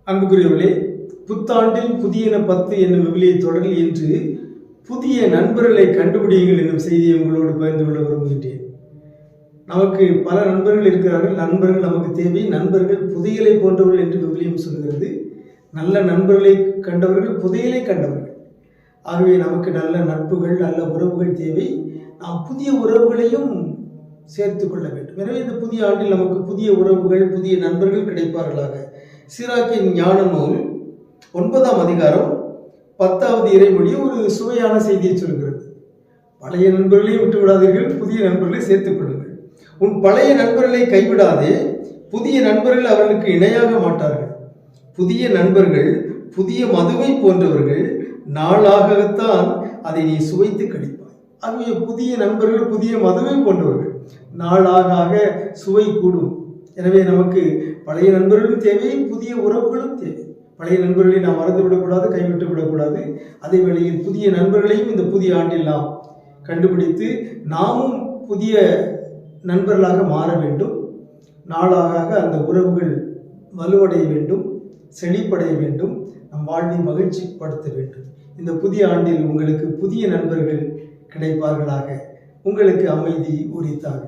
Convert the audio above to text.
அன்புக்குரியவர்களே, புத்தாண்டில் புதியன 10 என்னும் விவிலிய தொடரில் இன்று புதிய நண்பர்களை கண்டுபிடியுங்கள் என்னும் செய்தியை உங்களோடு பகிர்ந்து கொள்ள விரும்புகின்றேன். நமக்கு பல நண்பர்கள் இருக்கிறார்கள். நண்பர்கள் நமக்கு தேவை. நண்பர்கள் புதையலை போன்றவர்கள் என்று விவிலியம் சொல்கிறது. நல்ல நண்பர்களை கண்டவர்கள் புதையலை கண்டவர்கள். ஆகவே நமக்கு நல்ல நட்புகள், நல்ல உறவுகள் தேவை. நாம் புதிய உறவுகளையும் சேர்த்து கொள்ள வேண்டும். எனவே இந்த புதிய ஆண்டில் நமக்கு புதிய உறவுகள், புதிய நண்பர்கள் கிடைப்பார்களாக. சீராக்கின் ஞான நூல் 9ஆம் அதிகாரம் 10வது இறைமொழி ஒரு சுவையான செய்தியை சொல்கிறது. பழைய நண்பர்களையும் விட்டு விடாதீர்கள், புதிய நண்பர்களை சேர்த்துக் கொள்ளுங்கள். உன் பழைய நண்பர்களை கைவிடாதே, புதிய நண்பர்கள் அவர்களுக்கு இணையாக மாட்டார்கள். புதிய நண்பர்கள் புதிய மதுவை போன்றவர்கள், நாளாகத்தான் அதை நீ சுவைத்து கழிப்பாய். ஆகவே புதிய நண்பர்கள் புதிய மதுவை போன்றவர்கள், நாளாக சுவை கூடும். எனவே நமக்கு பழைய நண்பர்களும் தேவை, புதிய உறவுகளும் தேவை. பழைய நண்பர்களை நாம் மறந்து விடக்கூடாது, கைவிட்டு விடக்கூடாது. அதே வேளையில் புதிய நண்பர்களையும் இந்த புதிய ஆண்டில் நாம் கண்டுபிடித்து நாமும் புதிய நண்பர்களாக மாற வேண்டும். நாளாக அந்த உறவுகள் வலுவடைய வேண்டும், செழிப்படைய வேண்டும், நம் வாழ்வை மகிழ்ச்சிப்படுத்த வேண்டும். இந்த புதிய ஆண்டில் உங்களுக்கு புதிய நண்பர்கள் கிடைப்பார்களாக. உங்களுக்கு அமைதி உரித்தாக.